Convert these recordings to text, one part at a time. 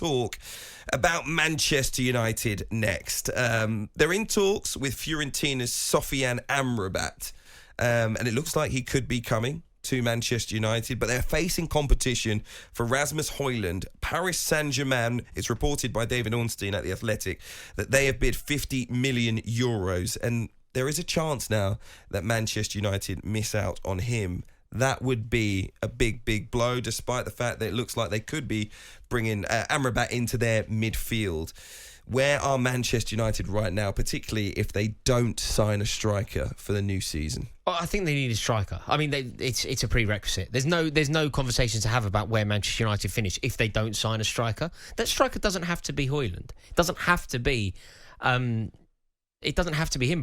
talk about Manchester United next. They're in talks with Fiorentina's Sofiane Amrabat, and it looks like he could be coming to Manchester United, but they're facing competition for Rasmus Hojlund. Paris Saint-Germain, it's reported by David Ornstein at The Athletic, that they have bid €50 million, and there is a chance now that Manchester United miss out on him. That would be a big, big blow, despite the fact that it looks like they could be bringing Amrabat into their midfield. Where are Manchester United right now, particularly if they don't sign a striker for the new season? Well, I think they need a striker. I mean, it's a prerequisite. There's no conversation to have about where Manchester United finish if they don't sign a striker. That striker doesn't have to be Hojlund. It doesn't have to be him,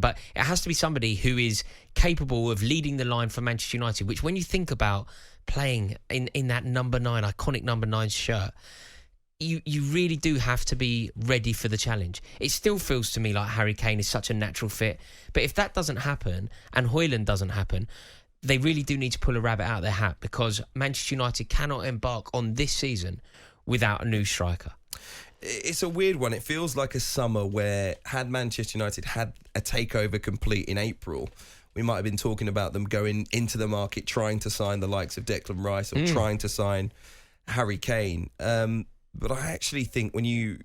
but it has to be somebody who is capable of leading the line for Manchester United, which when you think about playing in that iconic number 9 shirt, you really do have to be ready for the challenge. It still feels to me like Harry Kane is such a natural fit. But if that doesn't happen and Hojlund doesn't happen, they really do need to pull a rabbit out of their hat, because Manchester United cannot embark on this season without a new striker. It's a weird one. It feels like a summer where had Manchester United had a takeover complete in April, we might have been talking about them going into the market trying to sign the likes of Declan Rice or trying to sign Harry Kane. But I actually think when you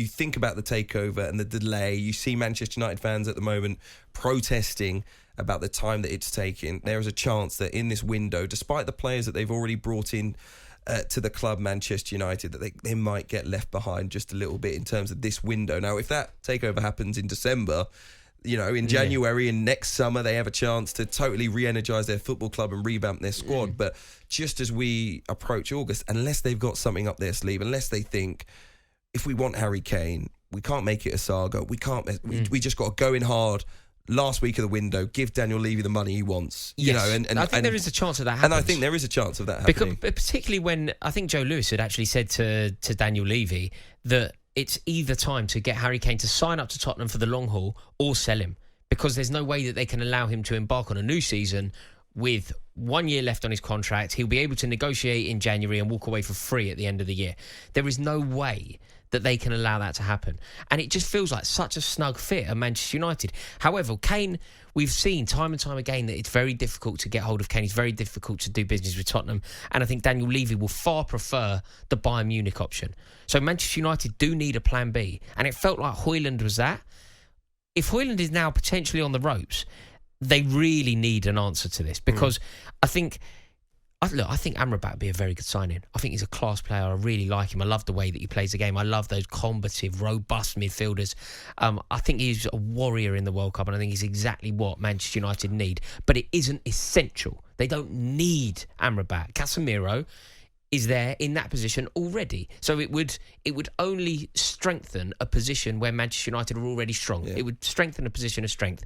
think about the takeover and the delay, you see Manchester United fans at the moment protesting about the time that it's taking. There is a chance that in this window, despite the players that they've already brought in to the club, Manchester United, that they might get left behind just a little bit in terms of this window. Now, if that takeover happens in December, in January and next summer, they have a chance to totally re-energise their football club and revamp their squad. But just as we approach August, unless they've got something up their sleeve, unless they think, if we want Harry Kane, we can't make it a saga. We can't. We just got to go in hard. Last week of the window, give Daniel Levy the money he wants. And I think there is a chance of that happening. And I think there is a chance of that happening. Because, particularly when I think Joe Lewis had actually said to Daniel Levy that it's either time to get Harry Kane to sign up to Tottenham for the long haul or sell him, because there's no way that they can allow him to embark on a new season with 1 year left on his contract. He'll be able to negotiate in January and walk away for free at the end of the year. There is no way that they can allow that to happen. And it just feels like such a snug fit at Manchester United. However, Kane, we've seen time and time again that it's very difficult to get hold of Kane. It's very difficult to do business with Tottenham. And I think Daniel Levy will far prefer the Bayern Munich option. So Manchester United do need a plan B. And it felt like Hojlund was that. If Hojlund is now potentially on the ropes, they really need an answer to this, because I think Amrabat would be a very good signing. I think he's a class player. I really like him. I love the way that he plays the game. I love those combative, robust midfielders. I think he's a warrior in the World Cup, and I think he's exactly what Manchester United need. But it isn't essential. They don't need Amrabat. Casemiro is there in that position already. So it would only strengthen a position where Manchester United are already strong. Yeah. It would strengthen a position of strength.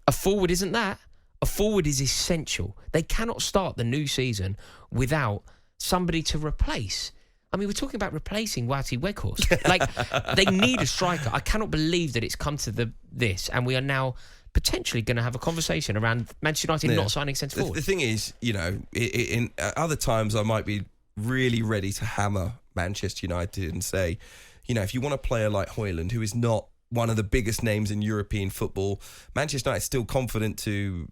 A forward isn't that. A forward is essential. They cannot start the new season without somebody to replace. I mean, we're talking about replacing Wout Weghorst. Like, they need a striker. I cannot believe that it's come to this, and we are now potentially going to have a conversation around Manchester United not signing centre forward. The thing is, in other times I might be really ready to hammer Manchester United and say, if you want a player like Hojlund, who is not one of the biggest names in European football, Manchester United still confident in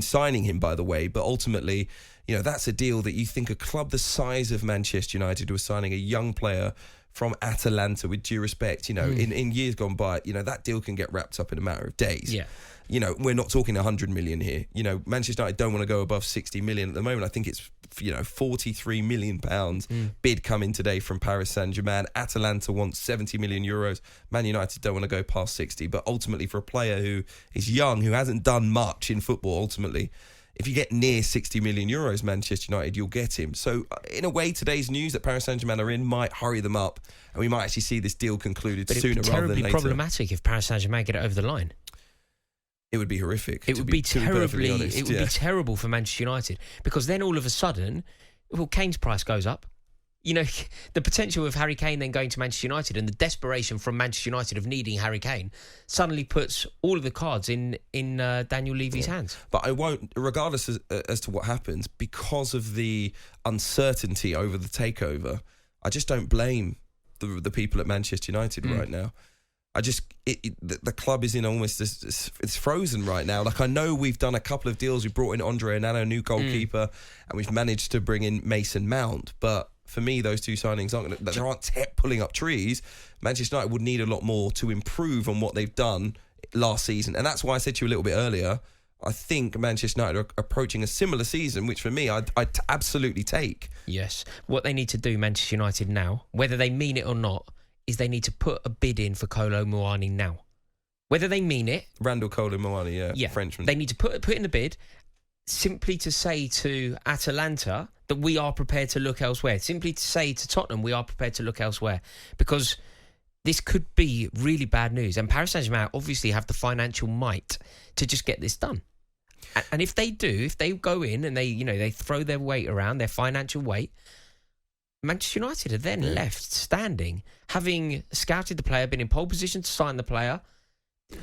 signing him, by the way, but ultimately, that's a deal that you think a club the size of Manchester United was signing a young player from Atalanta, with due respect, in years gone by, that deal can get wrapped up in a matter of days. Yeah. We're not talking 100 million here. Manchester United don't want to go above 60 million at the moment. I think it's 43 million pounds bid coming today from Paris Saint-Germain. Atalanta wants 70 million euros. Man United don't want to go past 60. But ultimately, for a player who is young, who hasn't done much in football, ultimately, if you get near 60 million euros, Manchester United, you'll get him. So, in a way, today's news that Paris Saint-Germain are in might hurry them up, and we might actually see this deal concluded sooner rather than later. It would be terribly problematic if Paris Saint-Germain get it over the line. It would be horrific. It would be terrible for Manchester United, because then all of a sudden, Kane's price goes up. The potential of Harry Kane then going to Manchester United and the desperation from Manchester United of needing Harry Kane suddenly puts all of the cards in Daniel Levy's hands. But I won't, regardless as to what happens, because of the uncertainty over the takeover, I just don't blame the people at Manchester United right now. The club is in almost it's frozen right now. Like, I know we've done a couple of deals. We brought in Andre Onana, new goalkeeper, and we've managed to bring in Mason Mount. But for me, those two signings aren't pulling up trees. Manchester United would need a lot more to improve on what they've done last season, and that's why I said to you a little bit earlier, I think Manchester United are approaching a similar season, which for me, I'd absolutely take. Yes. What they need to do, Manchester United now, whether they mean it or not, is they need to put a bid in for Kolo Muani now. Whether they mean it... Randall Kolo Muani, yeah, Frenchman. They need to put in the bid simply to say to Atalanta that we are prepared to look elsewhere. Simply to say to Tottenham, we are prepared to look elsewhere. Because this could be really bad news. And Paris Saint-Germain obviously have the financial might to just get this done. And if they do, if they go in and they throw their weight around, their financial weight, Manchester United are then left standing, having scouted the player, been in pole position to sign the player.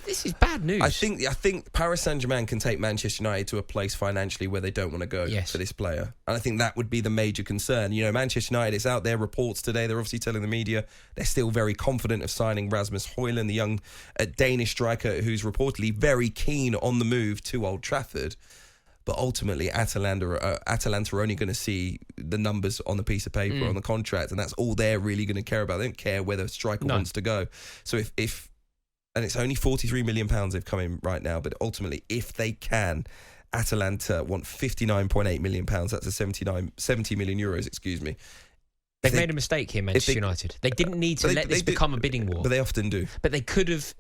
This is bad news. I think Paris Saint-Germain can take Manchester United to a place financially where they don't want to go for this player. And I think that would be the major concern. You know, Manchester United, it's out there, reports today, they're obviously telling the media they're still very confident of signing Rasmus Hojlund, the young Danish striker who's reportedly very keen on the move to Old Trafford. But ultimately, Atalanta are only going to see the numbers on the piece of paper, on the contract, and that's all they're really going to care about. They don't care whether a striker wants to go. So if and it's only £43 million they've come in right now, but ultimately, if they can, Atalanta want £59.8 million. That's a 70 million euros, excuse me. They've made a mistake here, Manchester United. They didn't need to let this become a bidding war. But they often do. But they could have...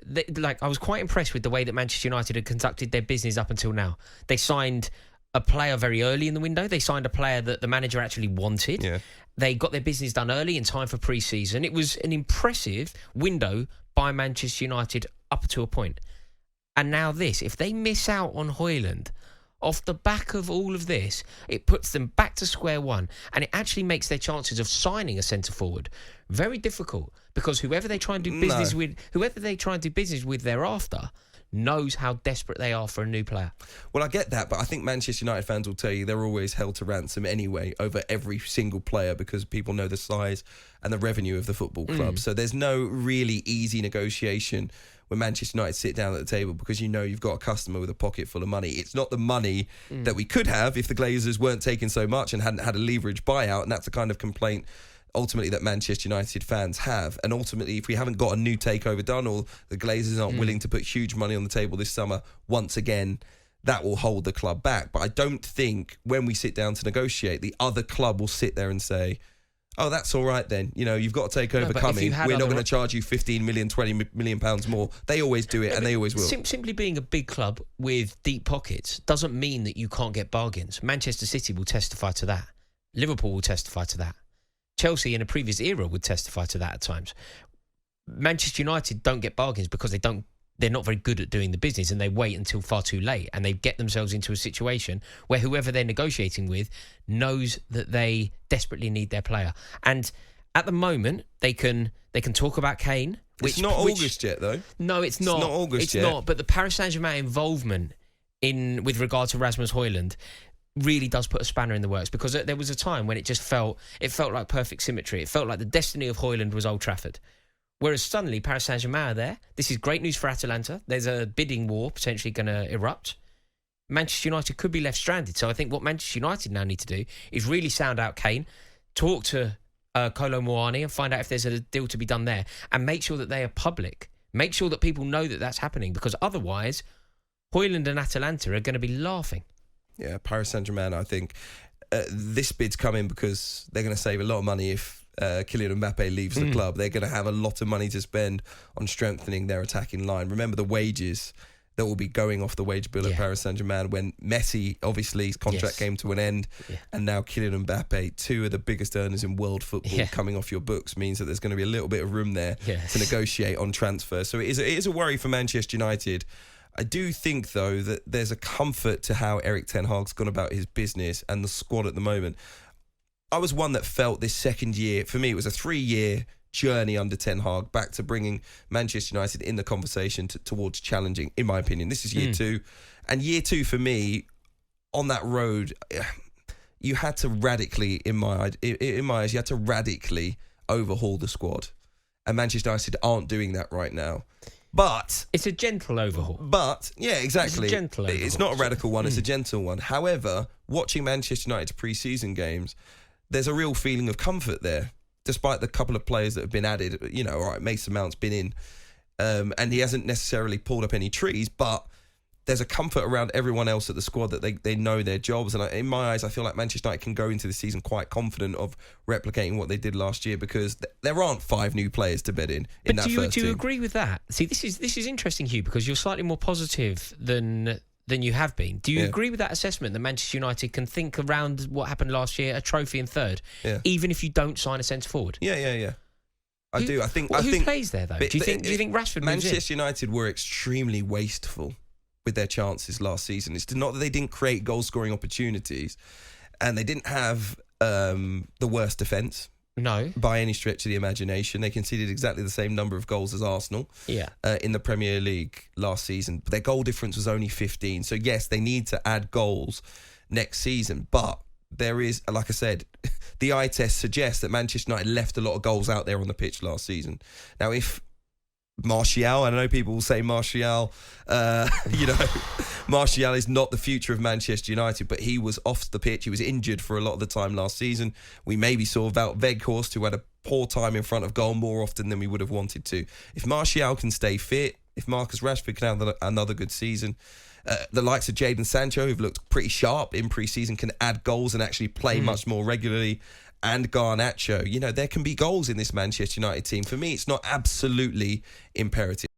I was quite impressed with the way that Manchester United had conducted their business up until now. They signed a player very early in the window. They signed a player that the manager actually wanted. Yeah. They got their business done early in time for pre-season. It was an impressive window by Manchester United up to a point. And now this. If they miss out on Hojlund... off the back of all of this, it puts them back to square one, and it actually makes their chances of signing a centre-forward very difficult, because whoever they try and do business with thereafter knows how desperate they are for a new player. Well, I get that, but I think Manchester United fans will tell you they're always held to ransom anyway over every single player, because people know the size and the revenue of the football club. So there's no really easy negotiation when Manchester United sit down at the table, because you know you've got a customer with a pocket full of money. It's not the money that we could have if the Glazers weren't taking so much and hadn't had a leverage buyout, and that's the kind of complaint ultimately that Manchester United fans have. And ultimately, if we haven't got a new takeover done, or the Glazers aren't willing to put huge money on the table this summer, once again, that will hold the club back. But I don't think when we sit down to negotiate, the other club will sit there and say, oh, that's all right then. You know, you've got a takeover coming. We're not going to charge you 15 million, 20 million pounds more. They always do it, and they always will. Simply being a big club with deep pockets doesn't mean that you can't get bargains. Manchester City will testify to that. Liverpool will testify to that. Chelsea in a previous era would testify to that at times. Manchester United don't get bargains because they're not very good at doing the business, and they wait until far too late, and they get themselves into a situation where whoever they're negotiating with knows that they desperately need their player. And at the moment, they can talk about Kane. It's not August yet, though. No, it's not. It's not August yet. It's not. But the Paris Saint-Germain involvement with regard to Rasmus Hojlund really does put a spanner in the works, because there was a time when it felt like perfect symmetry. It felt like the destiny of Hojlund was Old Trafford. Whereas suddenly Paris Saint-Germain are there. This is great news for Atalanta. There's a bidding war potentially going to erupt. Manchester United could be left stranded. So I think what Manchester United now need to do is really sound out Kane, talk to Kolo Muani and find out if there's a deal to be done there, and make sure that they are public. Make sure that people know that that's happening, because otherwise Hojlund and Atalanta are going to be laughing. Yeah, Paris Saint-Germain, I think this bid's coming because they're going to save a lot of money if Kylian Mbappe leaves the club. They're going to have a lot of money to spend on strengthening their attacking line. Remember the wages that will be going off the wage bill at Paris Saint-Germain when Messi, obviously, his contract came to an end, and now Kylian Mbappe, two of the biggest earners in world football, coming off your books, means that there's going to be a little bit of room there to negotiate on transfer. So it is a worry for Manchester United. I do think, though, that there's a comfort to how Erik ten Hag's gone about his business and the squad at the moment. I was one that felt this second year, for me, it was a 3-year journey under Ten Hag back to bringing Manchester United in the conversation towards challenging, in my opinion. This is year 2. And year 2, for me, on that road, you had to radically, in my eyes, you had to radically overhaul the squad. And Manchester United aren't doing that right now. But it's a gentle overhaul. But, yeah, exactly. It's a gentle overhaul. It's not a radical one, it's a gentle one. However, watching Manchester United's pre-season games, there's a real feeling of comfort there, despite the couple of players that have been added. You know, all right, Mason Mount's been in, and he hasn't necessarily pulled up any trees, but there's a comfort around everyone else at the squad that they know their jobs. And in my eyes, I feel like Manchester United can go into the season quite confident of replicating what they did last year, because there aren't 5 new players to bed in that first team. Do you agree with that? See, this is interesting, Hugh, because you're slightly more positive than you have been. Do you agree with that assessment that Manchester United can think around what happened last year, a trophy in third, even if you don't sign a centre forward? Yeah. I do. I think. Who plays there though? Do you think Rashford moves in? Manchester United were extremely wasteful with their chances last season. It's not that they didn't create goal-scoring opportunities, and they didn't have the worst defence. No. By any stretch of the imagination. They conceded exactly the same number of goals as Arsenal in the Premier League last season. But their goal difference was only 15. So, yes, they need to add goals next season. But there is, like I said, the eye test suggests that Manchester United left a lot of goals out there on the pitch last season. Now, if Martial, I know people will say Martial, Martial is not the future of Manchester United, but he was off the pitch. He was injured for a lot of the time last season. We maybe saw Wout Weghorst, who had a poor time in front of goal more often than we would have wanted to. If Martial can stay fit, if Marcus Rashford can have another good season, the likes of Jadon Sancho, who've looked pretty sharp in pre-season, can add goals and actually play much more regularly, and Garnacho, there can be goals in this Manchester United team. For me, it's not absolutely imperative.